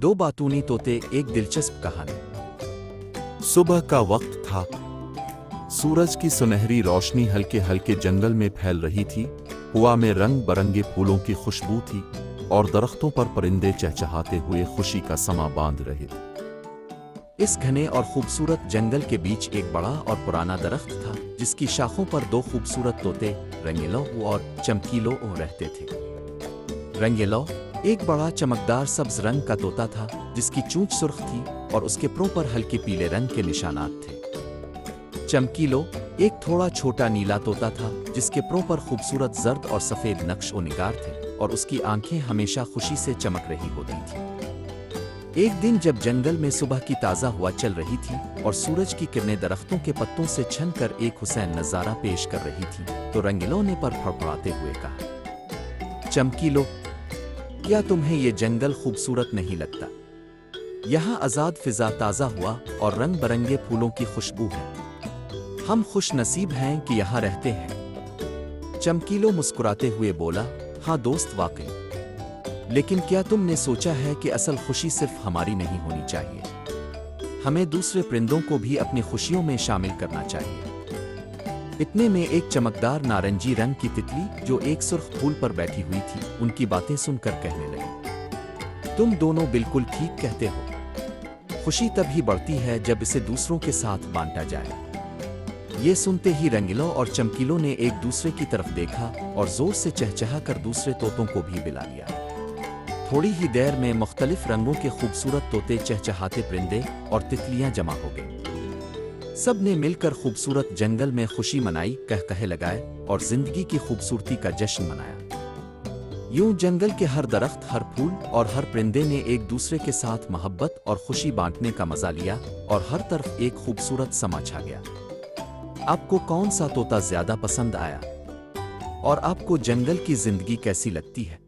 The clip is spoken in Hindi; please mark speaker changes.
Speaker 1: दो बातूनी तोते एक दिलचस्प कहानी।
Speaker 2: सुबह का वक्त था। सूरज की सुनहरी रोशनी हल्के हल्के जंगल में फैल रही थी। हवा में रंग बरंगे फूलों की खुशबू थी और दरख्तों पर परिंदे चहचहाते हुए खुशी का समा बांध रहे थे।
Speaker 1: इस घने और खूबसूरत जंगल के बीच एक बड़ा और पुराना दरख्त था, जिसकी शाखों पर दो खूबसूरत तोते रंगीलो और चमकीलो रहते थे। रंगीलो एक बड़ा चमकदार सब्ज रंग का तोता था, जिसकी चोंच सुर्ख थी और उसके प्रों पर हल्के पीले रंग के निशानात थे। चमकीलो एक थोड़ा छोटा नीला तोता था, जिसके प्रों पर खूबसूरत जर्द और सफेद नक्श और निगार थे और उसकी आंखें हमेशा खुशी से चमक रही होती थी। एक दिन जब जंगल में सुबह की ताज़ा हवा चल रही थी और सूरज की किरणें दरख्तों के पत्तों से छन कर एक हुसैन नज़ारा पेश कर रही थी, तो रंगीलो ने पर फड़फड़ाते हुए कहा, चमकीलो, क्या तुम्हें ये जंगल खूबसूरत नहीं लगता? यहाँ आज़ाद फिजा, ताज़ा हुआ और रंग बरंगे फूलों की खुशबू है। हम खुश नसीब हैं कि यहाँ रहते हैं। चमकीलो मुस्कुराते हुए बोला, हाँ दोस्त, वाकई। लेकिन क्या तुमने सोचा है कि असल खुशी सिर्फ हमारी नहीं होनी चाहिए? हमें दूसरे परिंदों को भी अपनी खुशियों में शामिल करना चाहिए। इतने में एक चमकदार नारंगी रंग की तितली जो एक सुर्ख फूल पर बैठी हुई थी, उनकी बातें सुनकर कहने लगी, तुम दोनों बिल्कुल ठीक कहते हो। खुशी तभी बढ़ती है जब इसे दूसरों के साथ बांटा जाए। ये सुनते ही रंगीलो और चमकीलो ने एक दूसरे की तरफ देखा और जोर से चहचहा कर दूसरे तोतों को भी बुला लिया। थोड़ी ही देर में मुख्तलिफ रंगों के खूबसूरत तोते, चहचहाते परिंदे और तितलियां जमा हो गए। सब ने मिलकर खूबसूरत जंगल में खुशी मनाई, कहकहे लगाए और जिंदगी की खूबसूरती का जश्न मनाया। यूं जंगल के हर दरख्त, हर फूल और हर परिंदे ने एक दूसरे के साथ मोहब्बत और खुशी बांटने का मजा लिया और हर तरफ एक खूबसूरत समा छा गया। आपको कौन सा तोता ज्यादा पसंद आया? और आपको जंगल की जिंदगी कैसी लगती है?